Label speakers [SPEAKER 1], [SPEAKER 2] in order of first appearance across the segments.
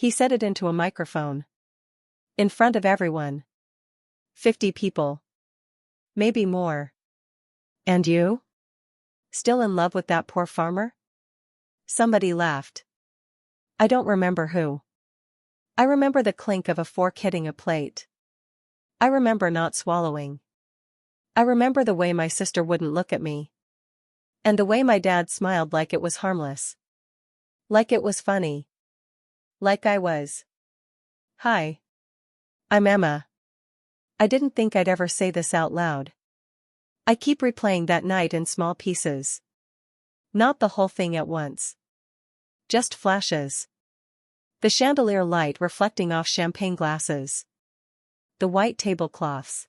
[SPEAKER 1] He said it into a microphone. In front of everyone. 50 people. Maybe more. And you? Still in love with that poor farmer? Somebody laughed. I don't remember who. I remember the clink of a fork hitting a plate. I remember not swallowing. I remember the way my sister wouldn't look at me. And the way my dad smiled like it was harmless. Like it was funny. Like I was. Hi. I'm Emma. I didn't think I'd ever say this out loud. I keep replaying that night in small pieces. Not the whole thing at once. Just flashes. The chandelier light reflecting off champagne glasses. The white tablecloths.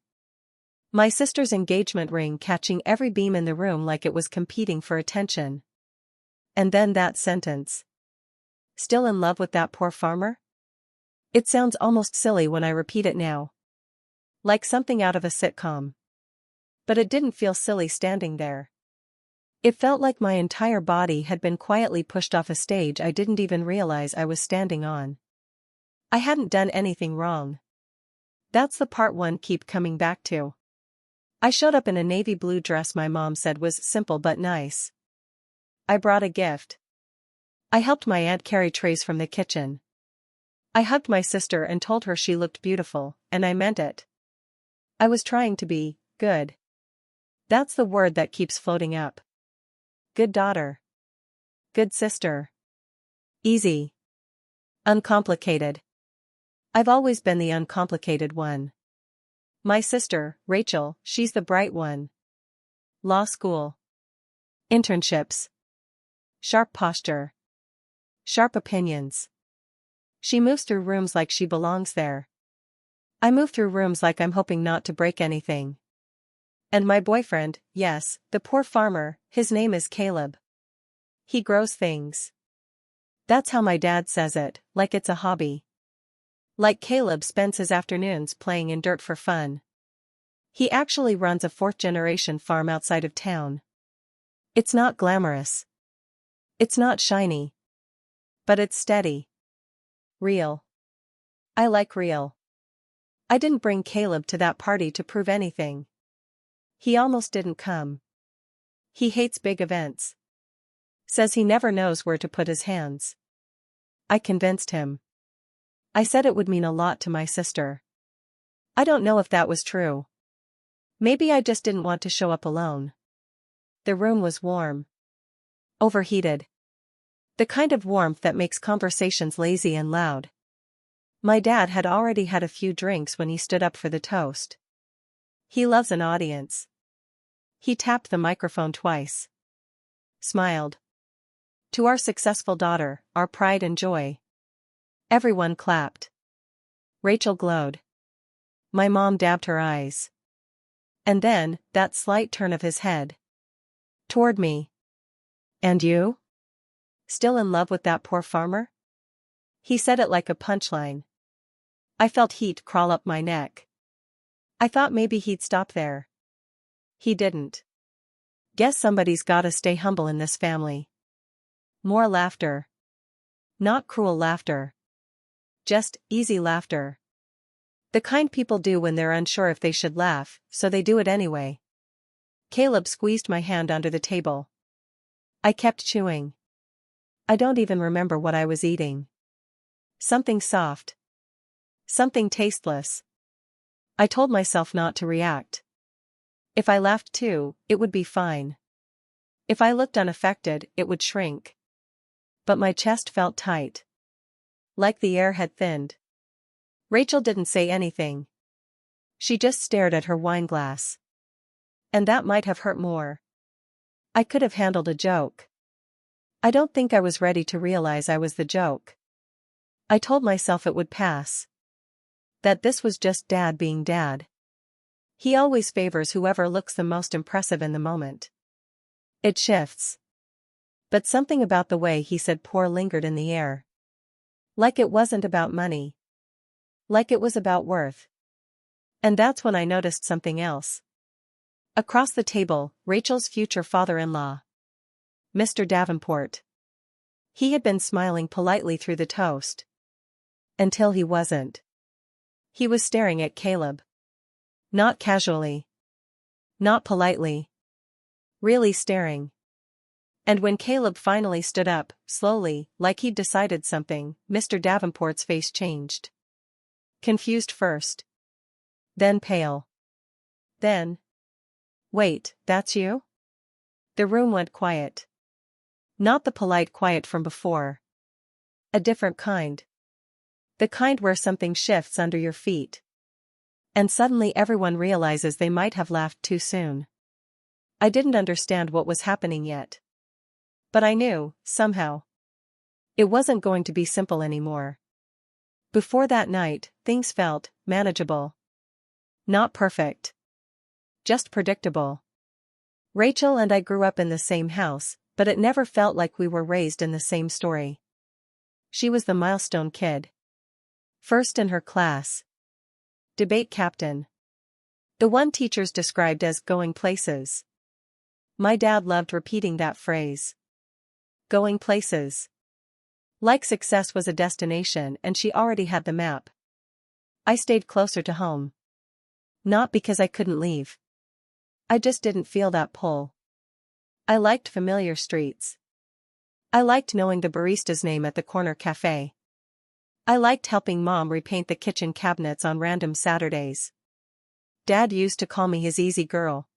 [SPEAKER 1] My sister's engagement ring catching every beam in the room like it was competing for attention. And then that sentence. Still in love with that poor farmer? It sounds almost silly when I repeat it now. Like something out of a sitcom. But it didn't feel silly standing there. It felt like my entire body had been quietly pushed off a stage I didn't even realize I was standing on. I hadn't done anything wrong. That's the part one keep coming back to. I showed up in a navy blue dress my mom said was simple but nice. I brought a gift. I helped my aunt carry trays from the kitchen. I hugged my sister and told her she looked beautiful, and I meant it. I was trying to be good. That's the word that keeps floating up. Good daughter. Good sister. Easy. Uncomplicated. I've always been the uncomplicated one. My sister, Rachel, she's the bright one. Law school. Internships. Sharp posture. Sharp opinions. She moves through rooms like she belongs there. I move through rooms like I'm hoping not to break anything. And my boyfriend, yes, the poor farmer, his name is Caleb. He grows things. That's how my dad says it, like it's a hobby. Like Caleb spends his afternoons playing in dirt for fun. He actually runs a fourth-generation farm outside of town. It's not glamorous. It's not shiny. But it's steady. Real. I like real. I didn't bring Caleb to that party to prove anything. He almost didn't come. He hates big events. Says he never knows where to put his hands. I convinced him. I said it would mean a lot to my sister. I don't know if that was true. Maybe I just didn't want to show up alone. The room was warm. Overheated. The kind of warmth that makes conversations lazy and loud. My dad had already had a few drinks when he stood up for the toast. He loves an audience. He tapped the microphone twice. Smiled. To our successful daughter, our pride and joy. Everyone clapped. Rachel glowed. My mom dabbed her eyes. And then, that slight turn of his head. Toward me. And you? Still in love with that poor farmer? He said it like a punchline. I felt heat crawl up my neck. I thought maybe he'd stop there. He didn't. Guess somebody's gotta stay humble in this family. More laughter. Not cruel laughter. Just easy laughter. The kind people do when they're unsure if they should laugh, so they do it anyway. Caleb squeezed my hand under the table. I kept chewing. I don't even remember what I was eating. Something soft. Something tasteless. I told myself not to react. If I laughed too, it would be fine. If I looked unaffected, it would shrink. But my chest felt tight. Like the air had thinned. Rachel didn't say anything. She just stared at her wine glass. And that might have hurt more. I could have handled a joke. I don't think I was ready to realize I was the joke. I told myself it would pass. That this was just Dad being Dad. He always favors whoever looks the most impressive in the moment. It shifts. But something about the way he said poor lingered in the air. Like it wasn't about money. Like it was about worth. And that's when I noticed something else. Across the table, Rachel's future father-in-law. Mr. Davenport. He had been smiling politely through the toast. Until he wasn't. He was staring at Caleb. Not casually. Not politely. Really staring. And when Caleb finally stood up, slowly, like he'd decided something, Mr. Davenport's face changed. Confused first. Then pale. Then. Wait, that's you? The room went quiet. Not the polite quiet from before. A different kind. The kind where something shifts under your feet. And suddenly everyone realizes they might have laughed too soon. I didn't understand what was happening yet. But I knew, somehow. It wasn't going to be simple anymore. Before that night, things felt manageable. Not perfect. Just predictable. Rachel and I grew up in the same house, but it never felt like we were raised in the same story. She was the milestone kid. First in her class. Debate captain. The one teachers described as going places. My dad loved repeating that phrase. Going places. Like success was a destination and she already had the map. I stayed closer to home. Not because I couldn't leave. I just didn't feel that pull. I liked familiar streets. I liked knowing the barista's name at the corner cafe. I liked helping Mom repaint the kitchen cabinets on random Saturdays. Dad used to call me his easy girl.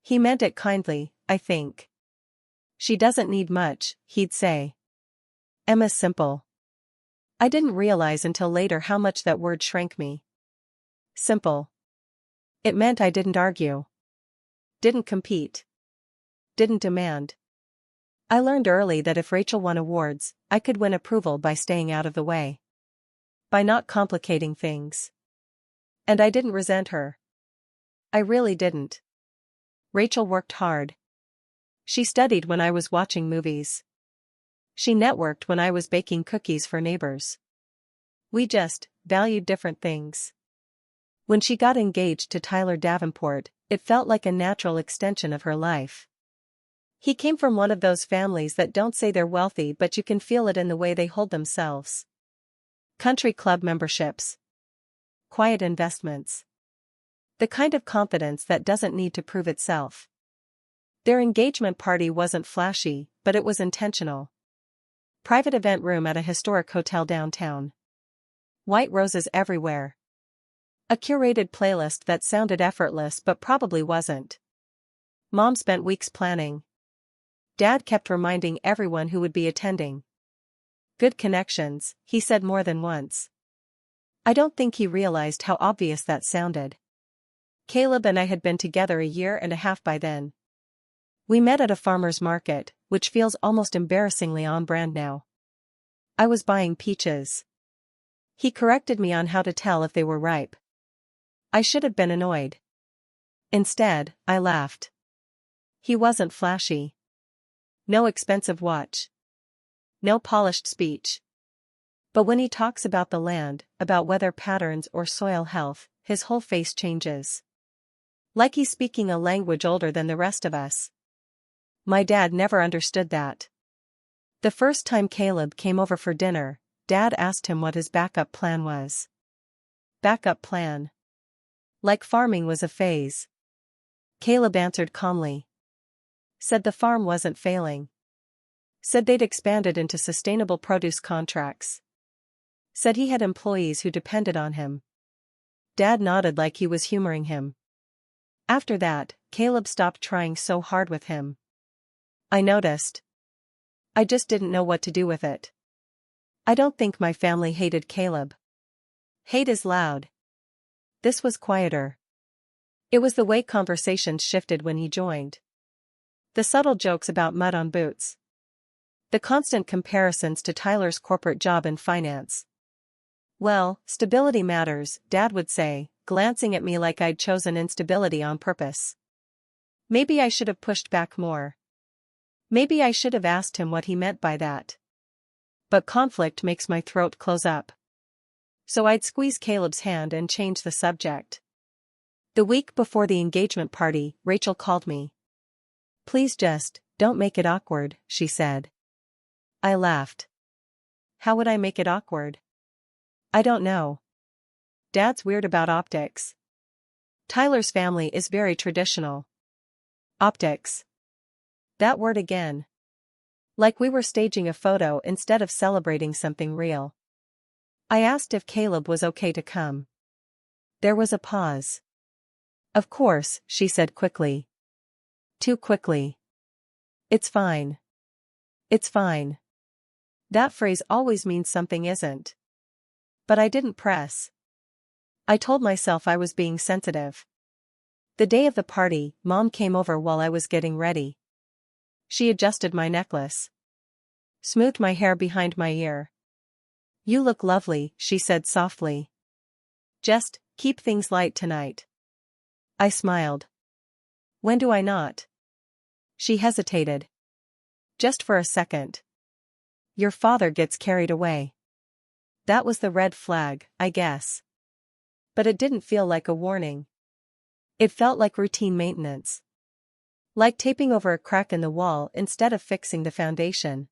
[SPEAKER 1] He meant it kindly, I think. She doesn't need much, he'd say. Emma's simple. I didn't realize until later how much that word shrank me. Simple. It meant I didn't argue. Didn't compete. Didn't demand. I learned early that if Rachel won awards, I could win approval by staying out of the way. By not complicating things. And I didn't resent her. I really didn't. Rachel worked hard. She studied when I was watching movies. She networked when I was baking cookies for neighbors. We just valued different things. When she got engaged to Tyler Davenport, it felt like a natural extension of her life. He came from one of those families that don't say they're wealthy but you can feel it in the way they hold themselves. Country club memberships. Quiet investments. The kind of confidence that doesn't need to prove itself. Their engagement party wasn't flashy, but it was intentional. Private event room at a historic hotel downtown. White roses everywhere. A curated playlist that sounded effortless but probably wasn't. Mom spent weeks planning. Dad kept reminding everyone who would be attending. Good connections, he said more than once. I don't think he realized how obvious that sounded. Caleb and I had been together a year and a half by then. We met at a farmer's market, which feels almost embarrassingly on brand now. I was buying peaches. He corrected me on how to tell if they were ripe. I should have been annoyed. Instead, I laughed. He wasn't flashy. No expensive watch. No polished speech. But when he talks about the land, about weather patterns or soil health, his whole face changes. Like he's speaking a language older than the rest of us. My dad never understood that. The first time Caleb came over for dinner, Dad asked him what his backup plan was. Backup plan. Like farming was a phase. Caleb answered calmly. Said the farm wasn't failing. Said they'd expanded into sustainable produce contracts. Said he had employees who depended on him. Dad nodded like he was humoring him. After that, Caleb stopped trying so hard with him. I noticed. I just didn't know what to do with it. I don't think my family hated Caleb. Hate is loud. This was quieter. It was the way conversations shifted when he joined. The subtle jokes about mud on boots. The constant comparisons to Tyler's corporate job in finance. Well, stability matters, Dad would say, glancing at me like I'd chosen instability on purpose. Maybe I should have pushed back more. Maybe I should have asked him what he meant by that. But conflict makes my throat close up. So I'd squeeze Caleb's hand and change the subject. The week before the engagement party, Rachel called me. Please just, don't make it awkward, she said. I laughed. How would I make it awkward? I don't know. Dad's weird about optics. Tyler's family is very traditional. Optics. That word again. Like we were staging a photo instead of celebrating something real. I asked if Caleb was okay to come. There was a pause. Of course, she said quickly. Too quickly. It's fine. It's fine. That phrase always means something isn't. But I didn't press. I told myself I was being sensitive. The day of the party, Mom came over while I was getting ready. She adjusted my necklace. Smoothed my hair behind my ear. You look lovely, she said softly. Just keep things light tonight. I smiled. When do I not? She hesitated. Just for a second. Your father gets carried away. That was the red flag, I guess. But it didn't feel like a warning. It felt like routine maintenance. Like taping over a crack in the wall instead of fixing the foundation.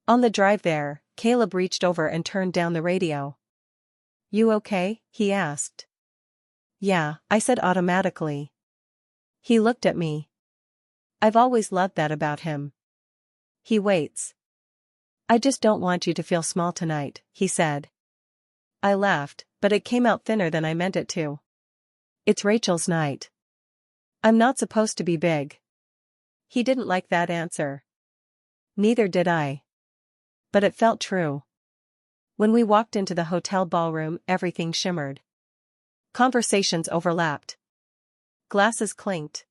[SPEAKER 1] On the drive there, Caleb reached over and turned down the radio. You okay? He asked. Yeah, I said automatically. He looked at me. I've always loved that about him. He waits. I just don't want you to feel small tonight, he said. I laughed, but it came out thinner than I meant it to. It's Rachel's night. I'm not supposed to be big. He didn't like that answer. Neither did I. But it felt true. When we walked into the hotel ballroom, everything shimmered. Conversations overlapped. Glasses clinked.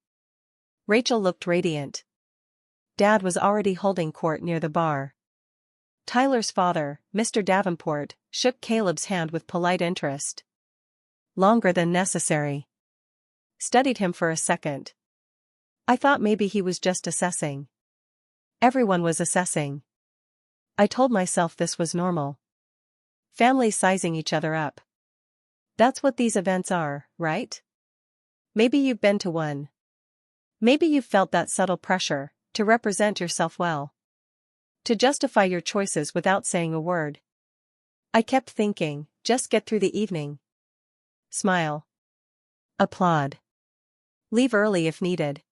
[SPEAKER 1] Rachel looked radiant. Dad was already holding court near the bar. Tyler's father, Mr. Davenport, shook Caleb's hand with polite interest. Longer than necessary. Studied him for a second. I thought maybe he was just assessing. Everyone was assessing. I told myself this was normal. Families sizing each other up. That's what these events are, right? Maybe you've been to one. Maybe you've felt that subtle pressure to represent yourself well. To justify your choices without saying a word. I kept thinking, just get through the evening. Smile. Applaud. Leave early if needed.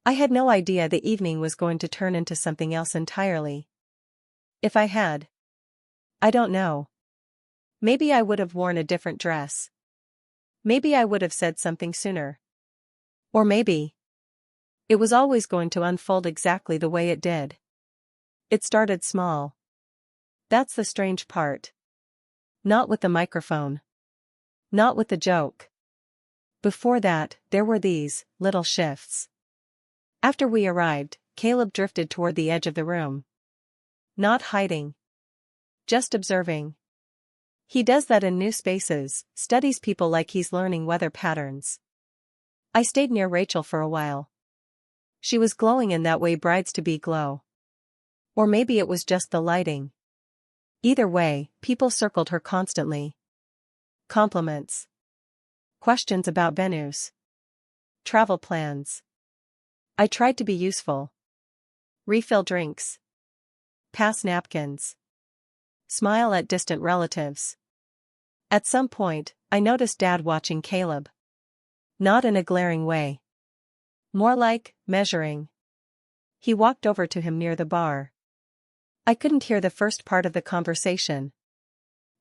[SPEAKER 1] I had no idea the evening was going to turn into something else entirely. If I had. I don't know. Maybe I would have worn a different dress. Maybe I would have said something sooner. Or maybe. It was always going to unfold exactly the way it did. It started small. That's the strange part. Not with the microphone. Not with the joke. Before that, there were these little shifts. After we arrived, Caleb drifted toward the edge of the room. Not hiding. Just observing. He does that in new spaces, studies people like he's learning weather patterns. I stayed near Rachel for a while. She was glowing in that way brides-to-be glow. Or maybe it was just the lighting. Either way, people circled her constantly. Compliments. Questions about venues. Travel plans. I tried to be useful. Refill drinks. Pass napkins. Smile at distant relatives. At some point, I noticed Dad watching Caleb. Not in a glaring way. More like, measuring. He walked over to him near the bar. I couldn't hear the first part of the conversation.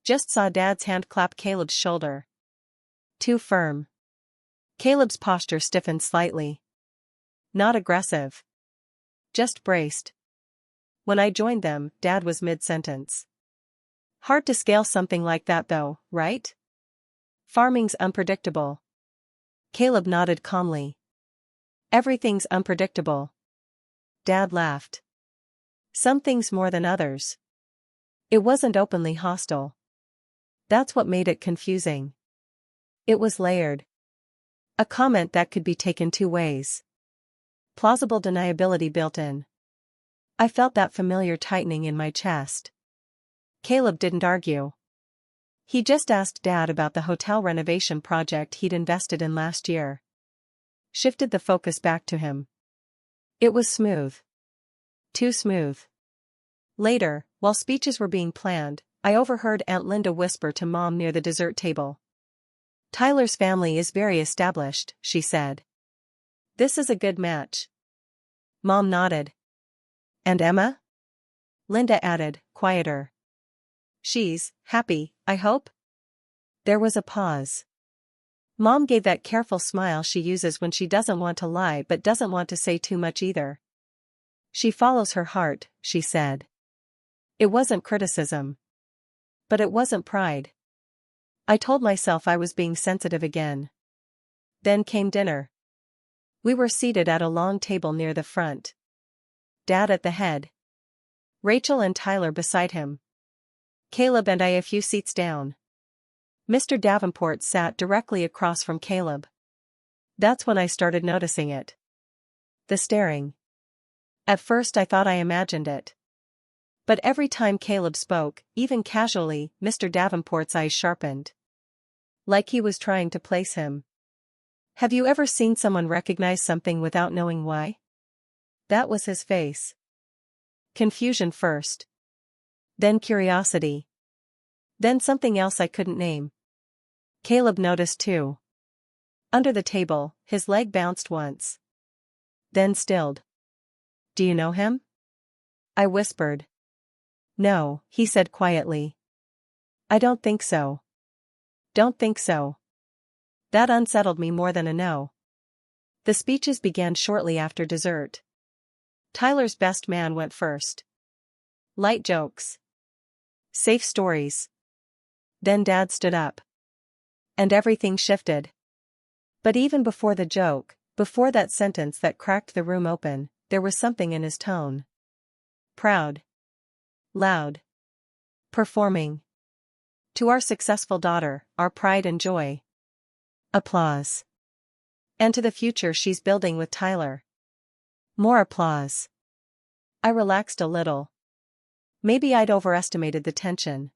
[SPEAKER 1] Just saw Dad's hand clap Caleb's shoulder. Too firm. Caleb's posture stiffened slightly. Not aggressive. Just braced. When I joined them, Dad was mid-sentence. Hard to scale something like that though, right? Farming's unpredictable. Caleb nodded calmly. Everything's unpredictable. Dad laughed. Some things more than others. It wasn't openly hostile. That's what made it confusing. It was layered. A comment that could be taken two ways. Plausible deniability built in. I felt that familiar tightening in my chest. Caleb didn't argue. He just asked Dad about the hotel renovation project he'd invested in last year. Shifted the focus back to him. It was smooth. Too smooth. Later, while speeches were being planned, I overheard Aunt Linda whisper to Mom near the dessert table. Tyler's family is very established, she said. This is a good match. Mom nodded. And Emma? Linda added, quieter. She's happy, I hope? There was a pause. Mom gave that careful smile she uses when she doesn't want to lie but doesn't want to say too much either. She follows her heart, she said. It wasn't criticism. But it wasn't pride. I told myself I was being sensitive again. Then came dinner. We were seated at a long table near the front. Dad at the head. Rachel and Tyler beside him. Caleb and I a few seats down. Mr. Davenport sat directly across from Caleb. That's when I started noticing it. The staring. At first I thought I imagined it. But every time Caleb spoke, even casually, Mr. Davenport's eyes sharpened. Like he was trying to place him. Have you ever seen someone recognize something without knowing why? That was his face. Confusion first. Then curiosity. Then something else I couldn't name. Caleb noticed too. Under the table, his leg bounced once. Then stilled. Do you know him? I whispered. No, he said quietly. I don't think so. Don't think so. That unsettled me more than a no. The speeches began shortly after dessert. Tyler's best man went first. Light jokes. Safe stories. Then Dad stood up. And everything shifted. But even before the joke, before that sentence that cracked the room open, there was something in his tone. Proud. Loud. Performing. To our successful daughter, our pride and joy. Applause. And to the future she's building with Tyler. More applause. I relaxed a little. Maybe I'd overestimated the tension.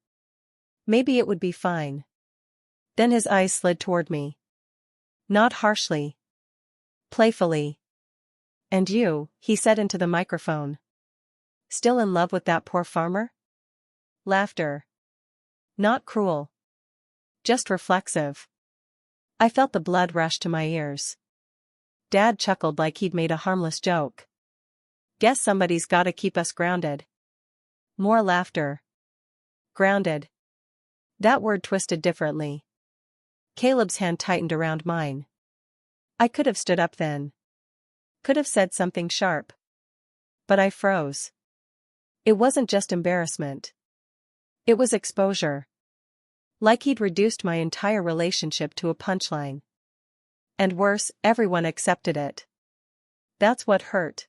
[SPEAKER 1] Maybe it would be fine. Then his eyes slid toward me. Not harshly. Playfully. And you, he said into the microphone. Still in love with that poor farmer? Laughter. Not cruel. Just reflexive. I felt the blood rush to my ears. Dad chuckled like he'd made a harmless joke. Guess somebody's gotta keep us grounded. More laughter. Grounded. That word twisted differently. Caleb's hand tightened around mine. I could have stood up then. Could have said something sharp. But I froze. It wasn't just embarrassment. It was exposure. Like he'd reduced my entire relationship to a punchline. And worse, everyone accepted it. That's what hurt.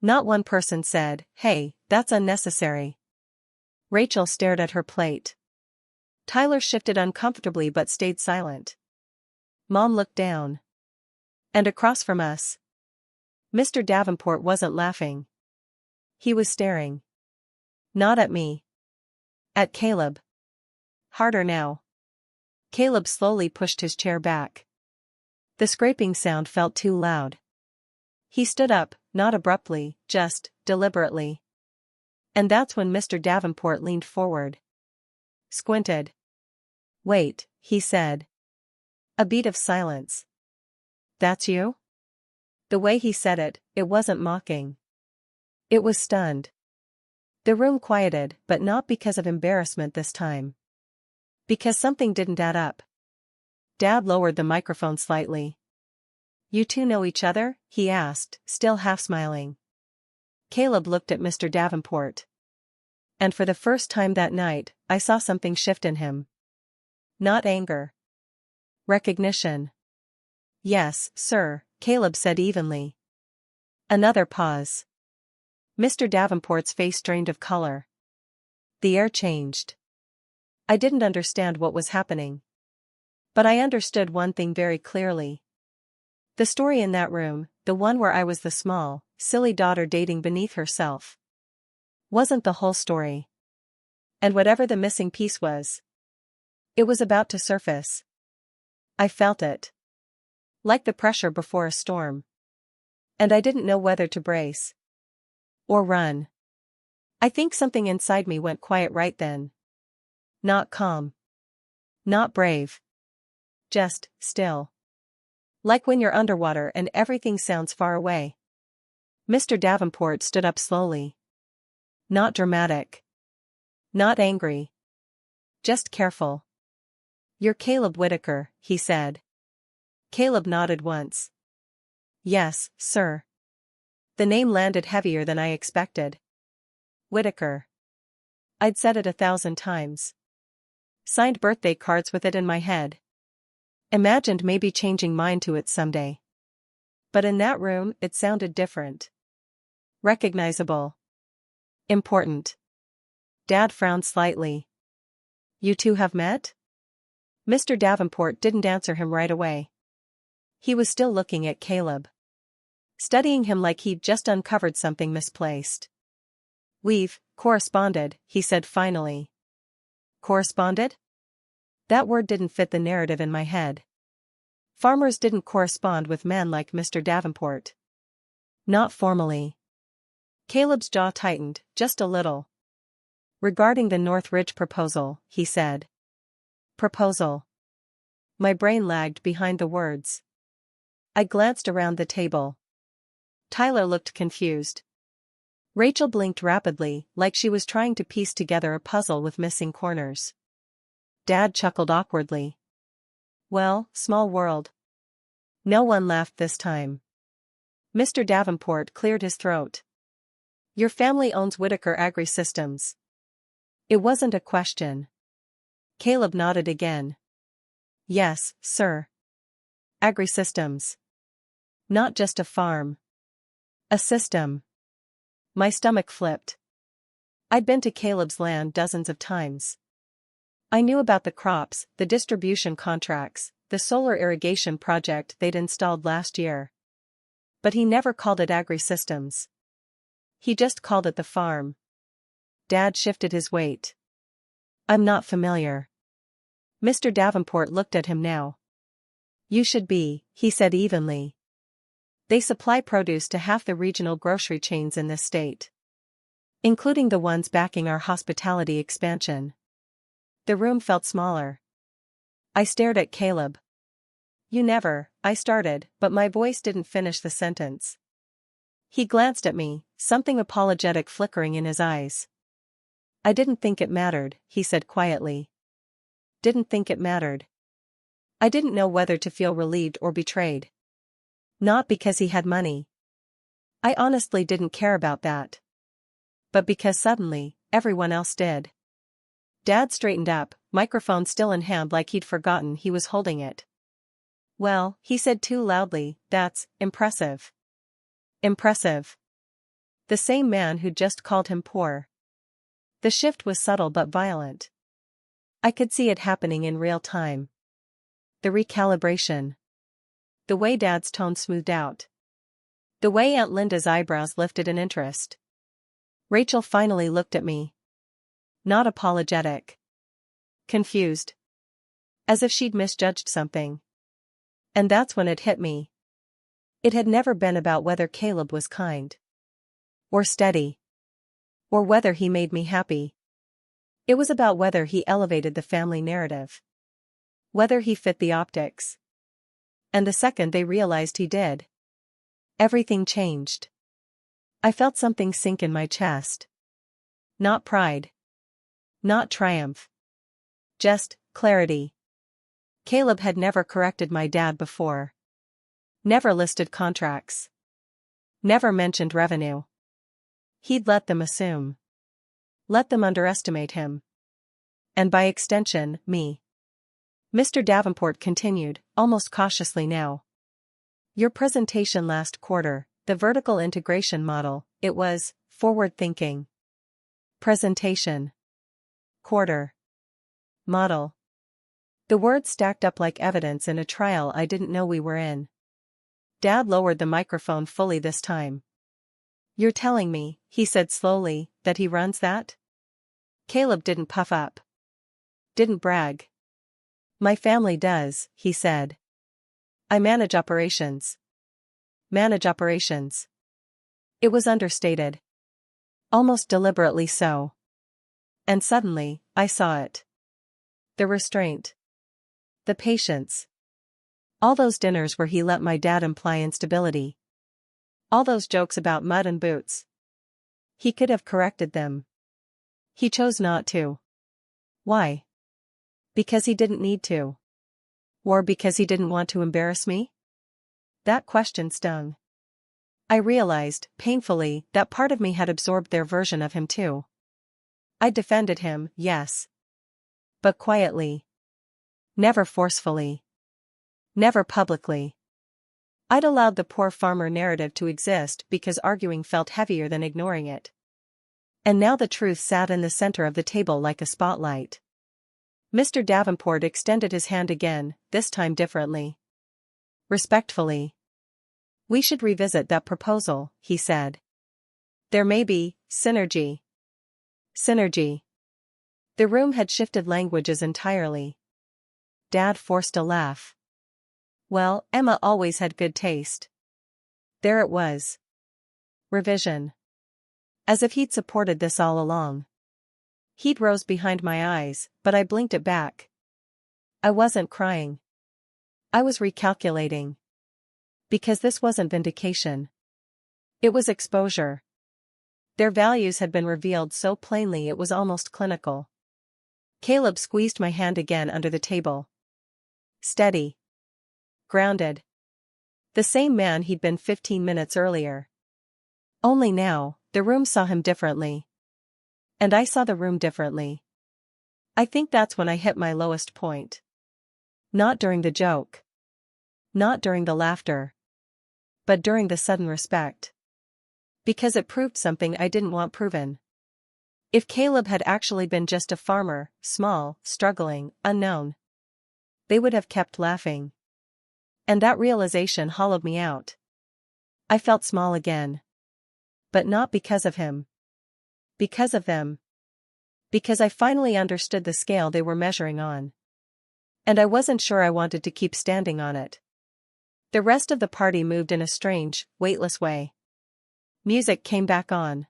[SPEAKER 1] Not one person said, "Hey, that's unnecessary." Rachel stared at her plate. Tyler shifted uncomfortably but stayed silent. Mom looked down. And across from us. Mr. Davenport wasn't laughing. He was staring. Not at me. At Caleb. Harder now. Caleb slowly pushed his chair back. The scraping sound felt too loud. He stood up, not abruptly, just deliberately. And that's when Mr. Davenport leaned forward. Squinted. Wait, he said. A beat of silence. That's you? The way he said it, it wasn't mocking. It was stunned. The room quieted, but not because of embarrassment this time. Because something didn't add up. Dad lowered the microphone slightly. You two know each other? He asked, still half smiling. Caleb looked at Mr. Davenport. And for the first time that night, I saw something shift in him. Not anger. Recognition. Yes, sir, Caleb said evenly. Another pause. Mr. Davenport's face drained of color. The air changed. I didn't understand what was happening. But I understood one thing very clearly. The story in that room, the one where I was the small, silly daughter dating beneath herself, wasn't the whole story. And whatever the missing piece was, it was about to surface. I felt it. Like the pressure before a storm. And I didn't know whether to brace. Or run. I think something inside me went quiet right then. Not calm. Not brave. Just still. Like when you're underwater and everything sounds far away. Mr. Davenport stood up slowly. Not dramatic. Not angry. Just careful. "You're Caleb Whitaker," he said. Caleb nodded once. "Yes, sir." The name landed heavier than I expected. Whitaker. I'd said it 1,000 times. Signed birthday cards with it in my head. Imagined maybe changing mine to it someday. But in that room, it sounded different. Recognizable. Important. Dad frowned slightly. "You two have met?" Mr. Davenport didn't answer him right away. He was still looking at Caleb. Studying him like he'd just uncovered something misplaced. "We've corresponded," he said finally. Corresponded? That word didn't fit the narrative in my head. Farmers didn't correspond with men like Mr. Davenport. Not formally. Caleb's jaw tightened, just a little. "Regarding the North Ridge proposal," he said. Proposal. My brain lagged behind the words. I glanced around the table. Tyler looked confused. Rachel blinked rapidly, like she was trying to piece together a puzzle with missing corners. Dad chuckled awkwardly. "Well, small world." No one laughed this time. Mr. Davenport cleared his throat. "Your family owns Whitaker Agri-Systems." It wasn't a question. Caleb nodded again. "Yes, sir. Agri-Systems. Not just a farm. A system." My stomach flipped. I'd been to Caleb's land dozens of times. I knew about the crops, the distribution contracts, the solar irrigation project they'd installed last year. But he never called it Agri-Systems. He just called it the farm. Dad shifted his weight. "I'm not familiar." Mr. Davenport looked at him now. "You should be," he said evenly. "They supply produce to half the regional grocery chains in this state. Including the ones backing our hospitality expansion." The room felt smaller. I stared at Caleb. I started, but my voice didn't finish the sentence. He glanced at me, something apologetic flickering in his eyes. "I didn't think it mattered," he said quietly. Didn't think it mattered. I didn't know whether to feel relieved or betrayed. Not because he had money. I honestly didn't care about that. But because suddenly, everyone else did. Dad straightened up, microphone still in hand like he'd forgotten he was holding it. "Well," he said too loudly, "that's impressive." Impressive. The same man who'd just called him poor. The shift was subtle but violent. I could see it happening in real time. The recalibration. The way Dad's tone smoothed out. The way Aunt Linda's eyebrows lifted in interest. Rachel finally looked at me. Not apologetic. Confused. As if she'd misjudged something. And that's when it hit me. It had never been about whether Caleb was kind. Or steady. Or whether he made me happy. It was about whether he elevated the family narrative. Whether he fit the optics. And the second they realized he did, everything changed. I felt something sink in my chest. Not pride. Not triumph. Just clarity. Caleb had never corrected my dad before. Never listed contracts. Never mentioned revenue. He'd let them assume. Let them underestimate him. And by extension, me. Mr. Davenport continued, almost cautiously now. "Your presentation last quarter, the vertical integration model, it was forward-thinking. Presentation. Quarter. Model." The words stacked up like evidence in a trial I didn't know we were in. Dad lowered the microphone fully this time. "You're telling me," he said slowly, "that he runs that?" Caleb didn't puff up. Didn't brag. "My family does," he said. "I manage operations." Manage operations. It was understated. Almost deliberately so. And suddenly, I saw it. The restraint. The patience. All those dinners where he let my dad imply instability. All those jokes about mud and boots. He could have corrected them. He chose not to. Why? Because he didn't need to. Or because he didn't want to embarrass me? That question stung. I realized, painfully, that part of me had absorbed their version of him too. I defended him, yes. But quietly. Never forcefully. Never publicly. I'd allowed the poor farmer narrative to exist because arguing felt heavier than ignoring it. And now the truth sat in the center of the table like a spotlight. Mr. Davenport extended his hand again, this time differently. Respectfully. We should revisit that proposal, he said. There may be synergy. Synergy. The room had shifted languages entirely. Dad forced a laugh. Well, Emma always had good taste. There it was. Revision. As if he'd supported this all along. Heat rose behind my eyes, but I blinked it back. I wasn't crying. I was recalculating. Because this wasn't vindication. It was exposure. Their values had been revealed so plainly it was almost clinical. Caleb squeezed my hand again under the table. Steady. Grounded. The same man he'd been 15 minutes earlier. Only now, the room saw him differently. And I saw the room differently. I think that's when I hit my lowest point. Not during the joke. Not during the laughter. But during the sudden respect. Because it proved something I didn't want proven. If Caleb had actually been just a farmer, small, struggling, unknown, they would have kept laughing. And that realization hollowed me out. I felt small again. But not because of him. Because of them. Because I finally understood the scale they were measuring on. And I wasn't sure I wanted to keep standing on it. The rest of the party moved in a strange, weightless way. Music came back on.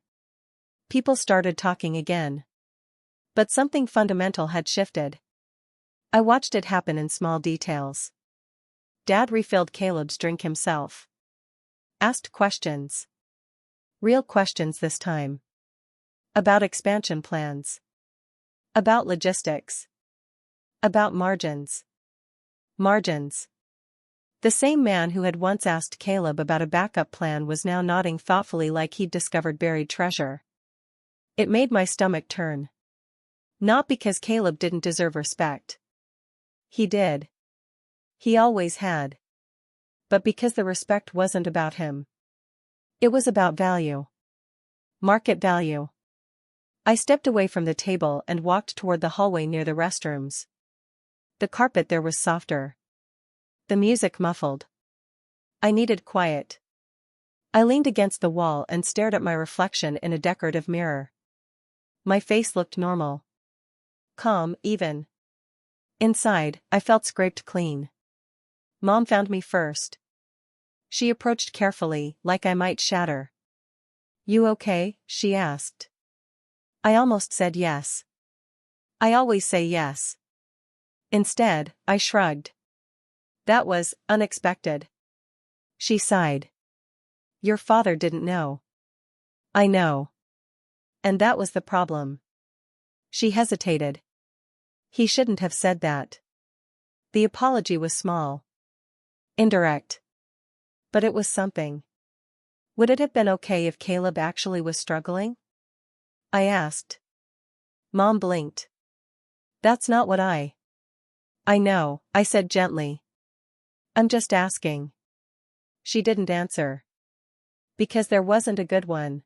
[SPEAKER 1] People started talking again. But something fundamental had shifted. I watched it happen in small details. Dad refilled Caleb's drink himself. Asked questions. Real questions this time. About expansion plans. About logistics. About margins. Margins. The same man who had once asked Caleb about a backup plan was now nodding thoughtfully like he'd discovered buried treasure. It made my stomach turn. Not because Caleb didn't deserve respect. He did. He always had. But because the respect wasn't about him. It was about value. Market value. I stepped away from the table and walked toward the hallway near the restrooms. The carpet there was softer. The music muffled. I needed quiet. I leaned against the wall and stared at my reflection in a decorative mirror. My face looked normal. Calm, even. Inside, I felt scraped clean. Mom found me first. She approached carefully, like I might shatter. You okay? She asked. I almost said yes. I always say yes. Instead, I shrugged. That was unexpected. She sighed. Your father didn't know. I know. And that was the problem. She hesitated. He shouldn't have said that. The apology was small. Indirect. But it was something. Would it have been okay if Caleb actually was struggling? I asked. Mom blinked. That's not what I know, I said gently. I'm just asking. She didn't answer. Because there wasn't a good one.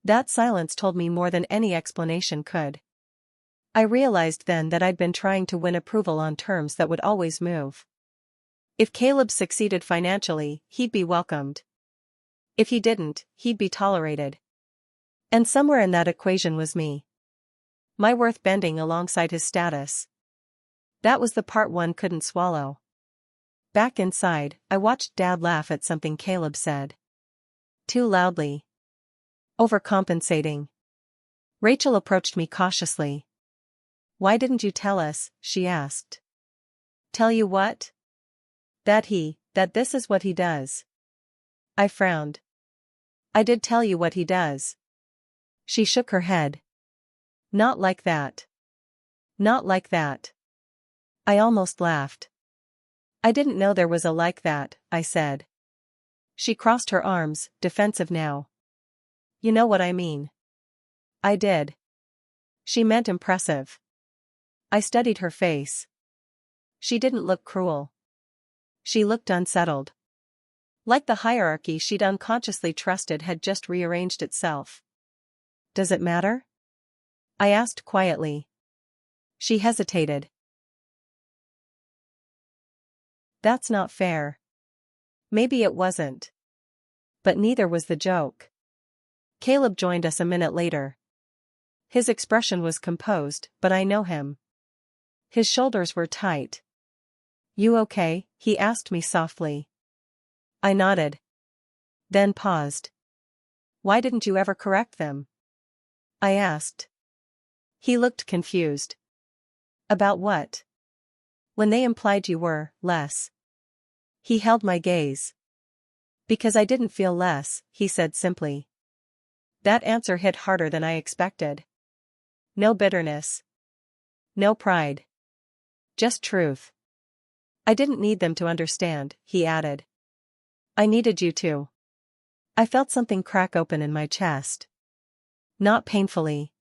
[SPEAKER 1] That silence told me more than any explanation could. I realized then that I'd been trying to win approval on terms that would always move. If Caleb succeeded financially, he'd be welcomed. If he didn't, he'd be tolerated. And somewhere in that equation was me. My worth bending alongside his status. That was the part one couldn't swallow. Back inside, I watched Dad laugh at something Caleb said. Too loudly. Overcompensating. Rachel approached me cautiously. Why didn't you tell us? She asked. Tell you what? That this is what he does. I frowned. I did tell you what he does. She shook her head. Not like that. Not like that. I almost laughed. I didn't know there was a like that, I said. She crossed her arms, defensive now. You know what I mean. I did. She meant impressive. I studied her face. She didn't look cruel. She looked unsettled. Like the hierarchy she'd unconsciously trusted had just rearranged itself. Does it matter? I asked quietly. She hesitated. That's not fair. Maybe it wasn't. But neither was the joke. Caleb joined us a minute later. His expression was composed, but I know him. His shoulders were tight. You okay? He asked me softly. I nodded. Then paused. Why didn't you ever correct them? I asked. He looked confused. About what? When they implied you were less. He held my gaze. Because I didn't feel less, he said simply. That answer hit harder than I expected. No bitterness. No pride. Just truth. I didn't need them to understand, he added. I needed you to. I felt something crack open in my chest. Not painfully.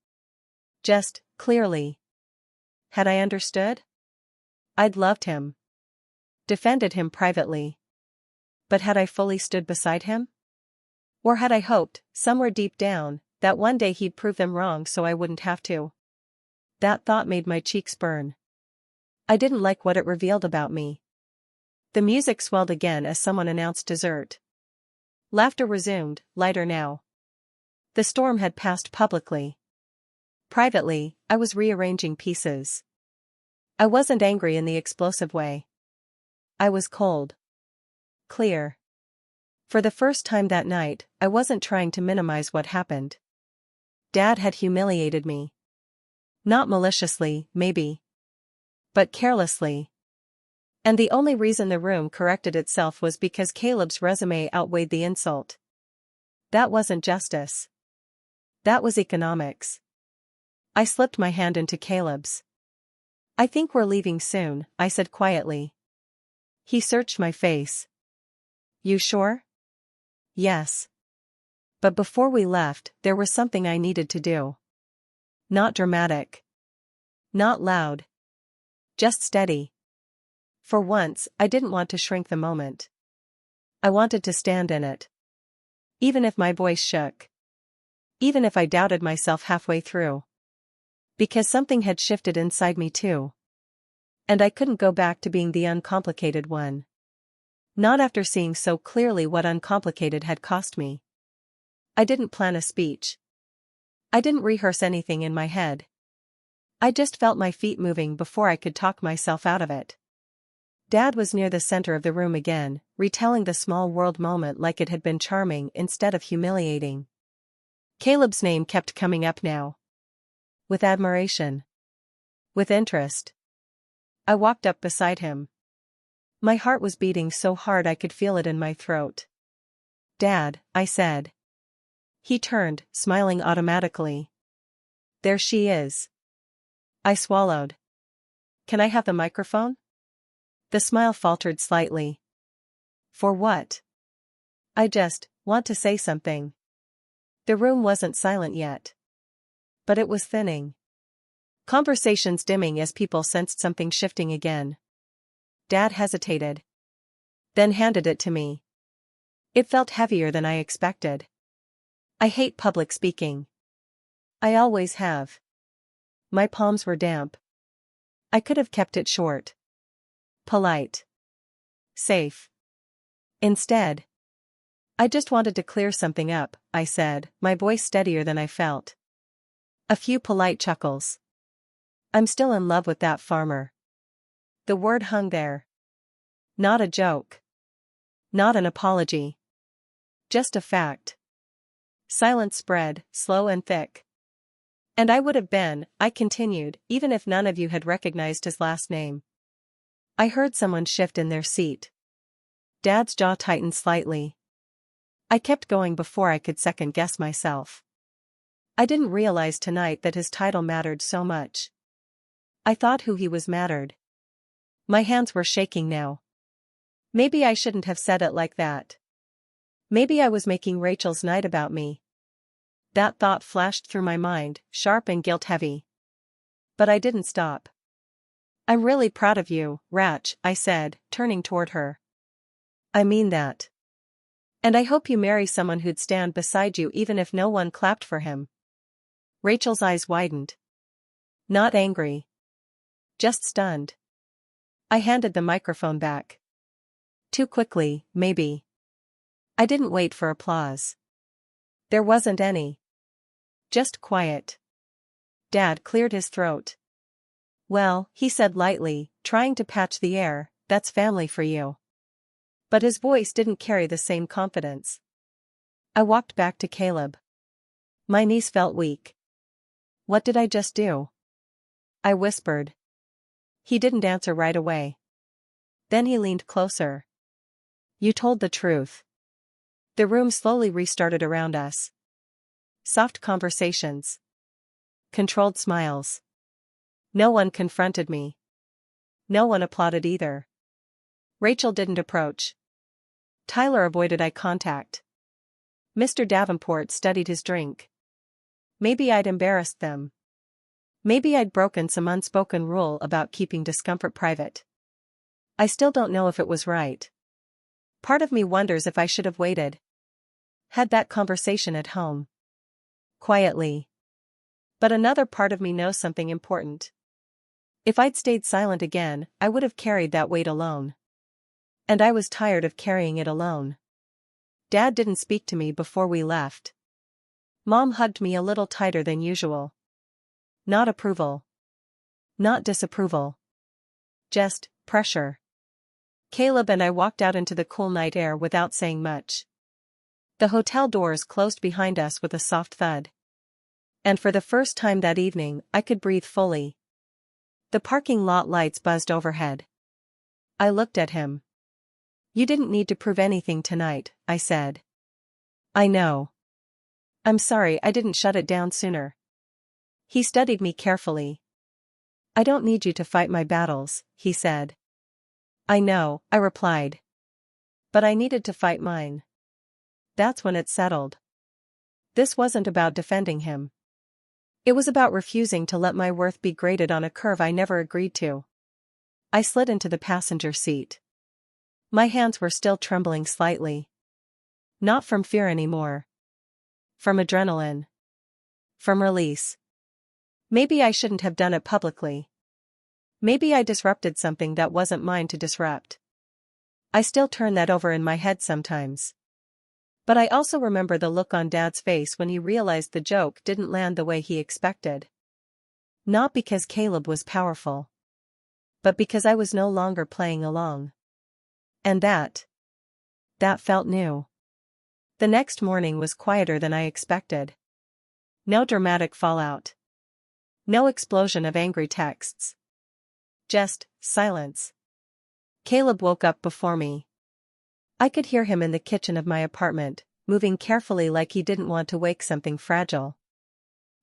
[SPEAKER 1] Just, clearly. Had I understood? I'd loved him. Defended him privately. But had I fully stood beside him? Or had I hoped, somewhere deep down, that one day he'd prove them wrong so I wouldn't have to? That thought made my cheeks burn. I didn't like what it revealed about me. The music swelled again as someone announced dessert. Laughter resumed, lighter now. The storm had passed publicly. Privately, I was rearranging pieces. I wasn't angry in the explosive way. I was cold. Clear. For the first time that night, I wasn't trying to minimize what happened. Dad had humiliated me. Not maliciously, maybe. But carelessly. And the only reason the room corrected itself was because Caleb's resume outweighed the insult. That wasn't justice. That was economics. I slipped my hand into Caleb's. I think we're leaving soon, I said quietly. He searched my face. You sure? Yes. But before we left, there was something I needed to do. Not dramatic. Not loud. Just steady. For once, I didn't want to shrink the moment. I wanted to stand in it. Even if my voice shook. Even if I doubted myself halfway through. Because something had shifted inside me too. And I couldn't go back to being the uncomplicated one. Not after seeing so clearly what uncomplicated had cost me. I didn't plan a speech. I didn't rehearse anything in my head. I just felt my feet moving before I could talk myself out of it. Dad was near the center of the room again, retelling the small world moment like it had been charming instead of humiliating. Caleb's name kept coming up now. With admiration. With interest. I walked up beside him. My heart was beating so hard I could feel it in my throat. Dad, I said. He turned, smiling automatically. There she is. I swallowed. Can I have the microphone? The smile faltered slightly. For what? I just want to say something. The room wasn't silent yet. But it was thinning. Conversations dimming as people sensed something shifting again. Dad hesitated. Then handed it to me. It felt heavier than I expected. I hate public speaking. I always have. My palms were damp. I could have kept it short. Polite. Safe. Instead. I just wanted to clear something up, I said, my voice steadier than I felt. A few polite chuckles. I'm still in love with that farmer. The word hung there. Not a joke. Not an apology. Just a fact. Silence spread, slow and thick. And I would have been, I continued, even if none of you had recognized his last name. I heard someone shift in their seat. Dad's jaw tightened slightly. I kept going before I could second-guess myself. I didn't realize tonight that his title mattered so much. I thought who he was mattered. My hands were shaking now. Maybe I shouldn't have said it like that. Maybe I was making Rachel's night about me. That thought flashed through my mind, sharp and guilt-heavy. But I didn't stop. I'm really proud of you, Rach, I said, turning toward her. I mean that. And I hope you marry someone who'd stand beside you even if no one clapped for him. Rachel's eyes widened. Not angry. Just stunned. I handed the microphone back. Too quickly, maybe. I didn't wait for applause. There wasn't any. Just quiet. Dad cleared his throat. Well, he said lightly, trying to patch the air, that's family for you. But his voice didn't carry the same confidence. I walked back to Caleb. My knees felt weak. What did I just do? I whispered. He didn't answer right away. Then he leaned closer. You told the truth. The room slowly restarted around us. Soft conversations. Controlled smiles. No one confronted me. No one applauded either. Rachel didn't approach. Tyler avoided eye contact. Mr. Davenport studied his drink. Maybe I'd embarrassed them. Maybe I'd broken some unspoken rule about keeping discomfort private. I still don't know if it was right. Part of me wonders if I should have waited. Had that conversation at home. Quietly. But another part of me knows something important. If I'd stayed silent again, I would have carried that weight alone. And I was tired of carrying it alone. Dad didn't speak to me before we left. Mom hugged me a little tighter than usual. Not approval. Not disapproval. Just pressure. Caleb and I walked out into the cool night air without saying much. The hotel doors closed behind us with a soft thud. And for the first time that evening, I could breathe fully. The parking lot lights buzzed overhead. I looked at him. You didn't need to prove anything tonight, I said. I know. I'm sorry I didn't shut it down sooner. He studied me carefully. I don't need you to fight my battles, he said. I know, I replied. But I needed to fight mine. That's when it settled. This wasn't about defending him. It was about refusing to let my worth be graded on a curve I never agreed to. I slid into the passenger seat. My hands were still trembling slightly. Not from fear anymore. From adrenaline. From release. Maybe I shouldn't have done it publicly. Maybe I disrupted something that wasn't mine to disrupt. I still turn that over in my head sometimes. But I also remember the look on Dad's face when he realized the joke didn't land the way he expected. Not because Caleb was powerful. But because I was no longer playing along. And that felt new. The next morning was quieter than I expected. No dramatic fallout. No explosion of angry texts. Just silence. Caleb woke up before me. I could hear him in the kitchen of my apartment, moving carefully like he didn't want to wake something fragile.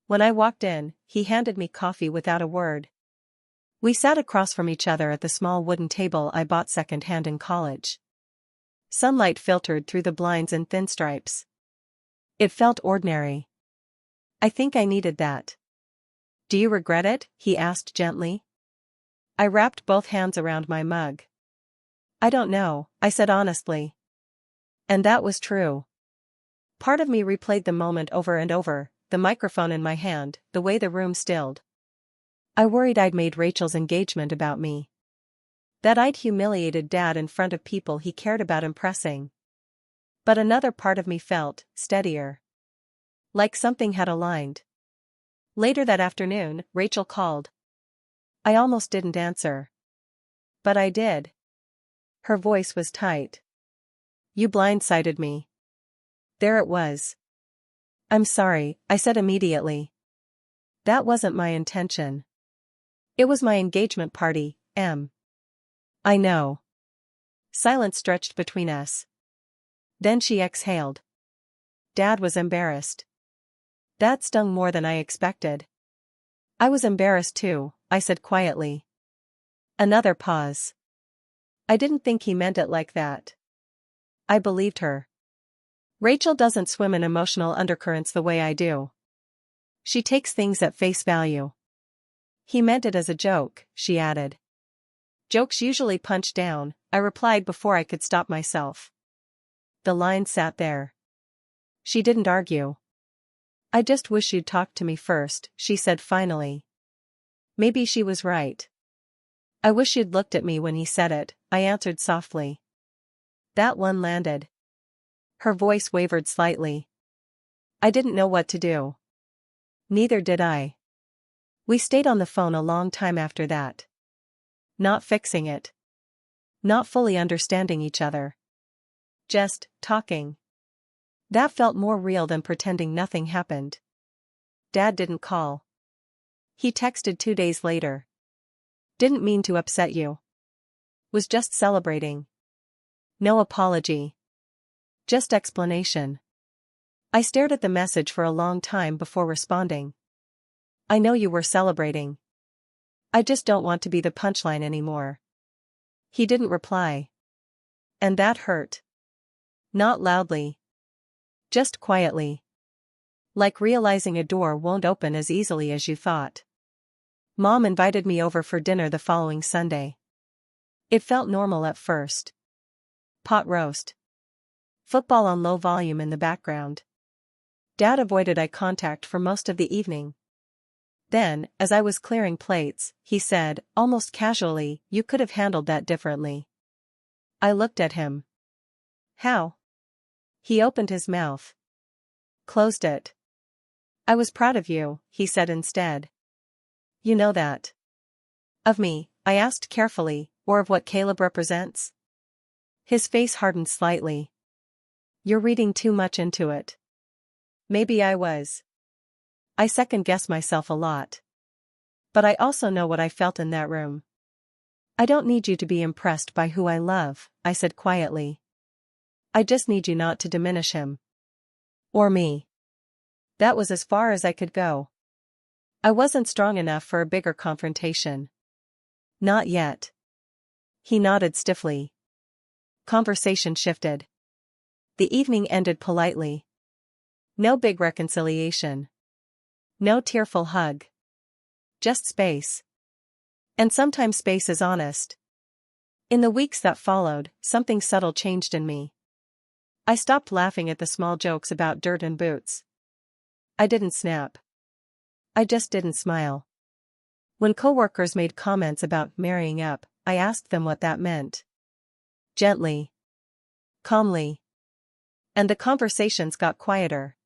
[SPEAKER 1] When I walked in, he handed me coffee without a word. We sat across from each other at the small wooden table I bought second-hand in college. Sunlight filtered through the blinds in thin stripes. It felt ordinary. I think I needed that. Do you regret it? He asked gently. I wrapped both hands around my mug. I don't know, I said honestly. And that was true. Part of me replayed the moment over and over, the microphone in my hand, the way the room stilled. I worried I'd made Rachel's engagement about me. That I'd humiliated Dad in front of people he cared about impressing. But another part of me felt steadier. Like something had aligned. Later that afternoon, Rachel called. I almost didn't answer. But I did. Her voice was tight. You blindsided me. There it was. I'm sorry, I said immediately. That wasn't my intention. It was my engagement party, Em. I know. Silence stretched between us. Then she exhaled. Dad was embarrassed. That stung more than I expected. I was embarrassed too, I said quietly. Another pause. I didn't think he meant it like that. I believed her. Rachel doesn't swim in emotional undercurrents the way I do. She takes things at face value. He meant it as a joke, she added. Jokes usually punch down, I replied before I could stop myself. The line sat there. She didn't argue. I just wish you'd talk to me first, she said finally. Maybe she was right. I wish you'd looked at me when he said it, I answered softly. That one landed. Her voice wavered slightly. I didn't know what to do. Neither did I. We stayed on the phone a long time after that. Not fixing it. Not fully understanding each other. Just talking. That felt more real than pretending nothing happened. Dad didn't call. He texted 2 days later. Didn't mean to upset you. Was just celebrating. No apology. Just explanation. I stared at the message for a long time before responding. I know you were celebrating. I just don't want to be the punchline anymore. He didn't reply. And that hurt. Not loudly. Just quietly. Like realizing a door won't open as easily as you thought. Mom invited me over for dinner the following Sunday. It felt normal at first. Pot roast. Football on low volume in the background. Dad avoided eye contact for most of the evening. Then, as I was clearing plates, he said, almost casually, you could have handled that differently. I looked at him. How? He opened his mouth. Closed it. I was proud of you, he said instead. You know that. Of me, I asked carefully, or of what Caleb represents? His face hardened slightly. You're reading too much into it. Maybe I was. I second-guess myself a lot. But I also know what I felt in that room. I don't need you to be impressed by who I love, I said quietly. I just need you not to diminish him. Or me. That was as far as I could go. I wasn't strong enough for a bigger confrontation. Not yet. He nodded stiffly. Conversation shifted. The evening ended politely. No big reconciliation. No tearful hug. Just space. And sometimes space is honest. In the weeks that followed, something subtle changed in me. I stopped laughing at the small jokes about dirt and boots. I didn't snap. I just didn't smile. When coworkers made comments about marrying up, I asked them what that meant. Gently. Calmly. And the conversations got quieter.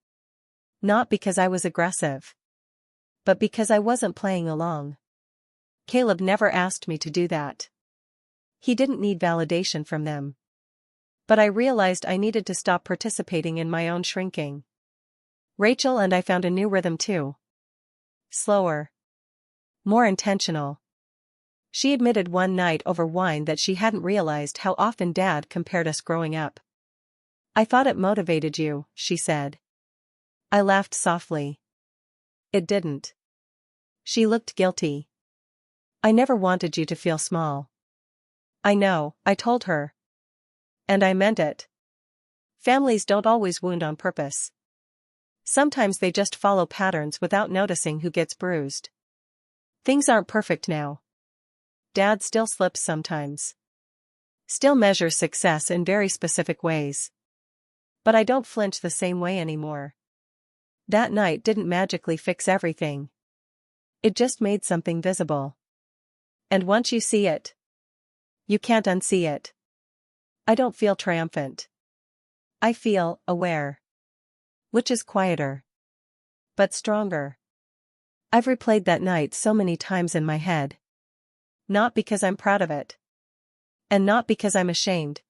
[SPEAKER 1] Not because I was aggressive. But because I wasn't playing along. Caleb never asked me to do that. He didn't need validation from them. But I realized I needed to stop participating in my own shrinking. Rachel and I found a new rhythm too. Slower. More intentional. She admitted one night over wine that she hadn't realized how often Dad compared us growing up. I thought it motivated you, she said. I laughed softly. It didn't. She looked guilty. I never wanted you to feel small. I know, I told her. And I meant it. Families don't always wound on purpose. Sometimes they just follow patterns without noticing who gets bruised. Things aren't perfect now. Dad still slips sometimes. Still measures success in very specific ways. But I don't flinch the same way anymore. That night didn't magically fix everything. It just made something visible. And once you see it, you can't unsee it. I don't feel triumphant. I feel aware. Which is quieter. But stronger. I've replayed that night so many times in my head. Not because I'm proud of it. And not because I'm ashamed.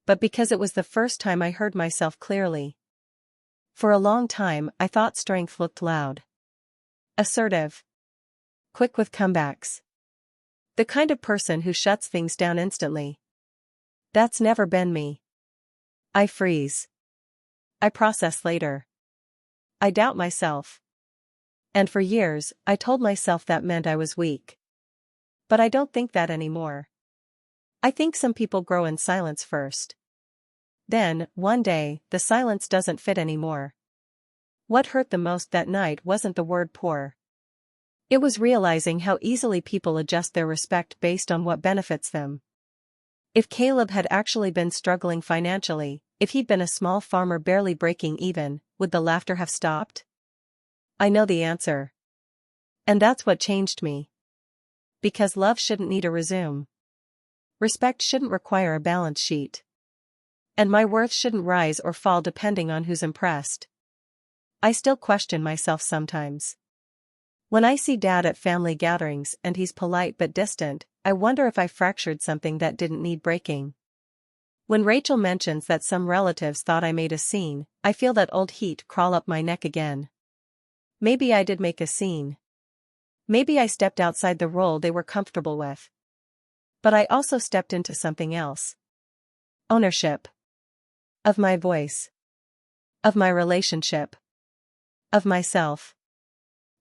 [SPEAKER 1] But because it was the first time I heard myself clearly. For a long time I thought strength looked loud. Assertive. Quick with comebacks. The kind of person who shuts things down instantly. That's never been me. I freeze. I process later. I doubt myself. And for years, I told myself that meant I was weak. But I don't think that anymore. I think some people grow in silence first. Then, one day, the silence doesn't fit anymore. What hurt the most that night wasn't the word poor. It was realizing how easily people adjust their respect based on what benefits them. If Caleb had actually been struggling financially, if he'd been a small farmer barely breaking even, would the laughter have stopped? I know the answer. And that's what changed me. Because love shouldn't need a resume. Respect shouldn't require a balance sheet. And my worth shouldn't rise or fall depending on who's impressed. I still question myself sometimes. When I see Dad at family gatherings and he's polite but distant, I wonder if I fractured something that didn't need breaking. When Rachel mentions that some relatives thought I made a scene, I feel that old heat crawl up my neck again. Maybe I did make a scene. Maybe I stepped outside the role they were comfortable with. But I also stepped into something else. Ownership. Of my voice. Of my relationship. Of myself.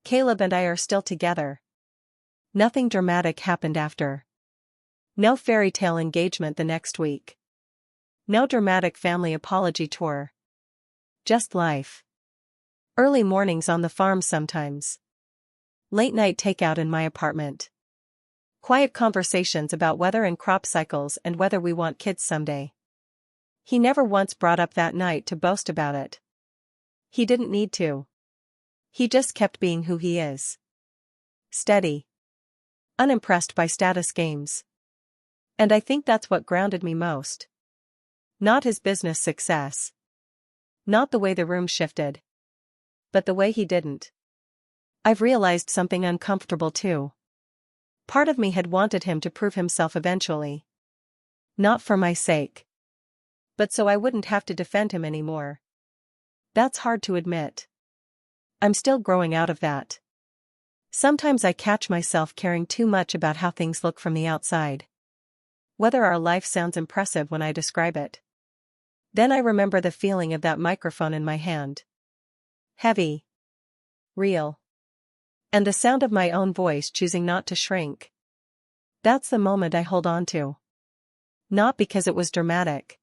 [SPEAKER 1] Caleb and I are still together. Nothing dramatic happened after. No fairy tale engagement the next week. No dramatic family apology tour. Just life. Early mornings on the farm sometimes. Late night takeout in my apartment. Quiet conversations about weather and crop cycles and whether we want kids someday. He never once brought up that night to boast about it. He didn't need to. He just kept being who he is. Steady. Unimpressed by status games. And I think that's what grounded me most. Not his business success. Not the way the room shifted. But the way he didn't. I've realized something uncomfortable too. Part of me had wanted him to prove himself eventually. Not for my sake. But so I wouldn't have to defend him anymore. That's hard to admit. I'm still growing out of that. Sometimes I catch myself caring too much about how things look from the outside. Whether our life sounds impressive when I describe it. Then I remember the feeling of that microphone in my hand. Heavy. Real. And the sound of my own voice choosing not to shrink. That's the moment I hold on to. Not because it was dramatic.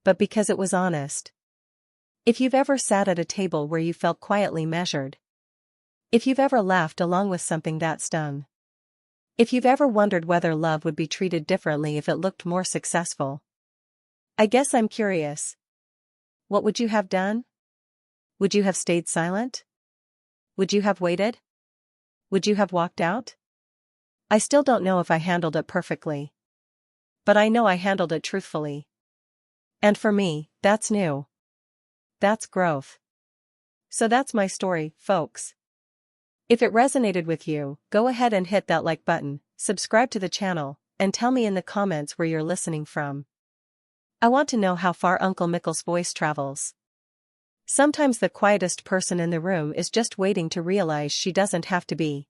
[SPEAKER 1] But because it was honest. If you've ever sat at a table where you felt quietly measured. If you've ever laughed along with something that stung. If you've ever wondered whether love would be treated differently if it looked more successful. I guess I'm curious. What would you have done? Would you have stayed silent? Would you have waited? Would you have walked out? I still don't know if I handled it perfectly. But I know I handled it truthfully. And for me, that's new. That's growth. So that's my story, folks. If it resonated with you, go ahead and hit that like button, subscribe to the channel, and tell me in the comments where you're listening from. I want to know how far Uncle Mickle's voice travels. Sometimes the quietest person in the room is just waiting to realize she doesn't have to be.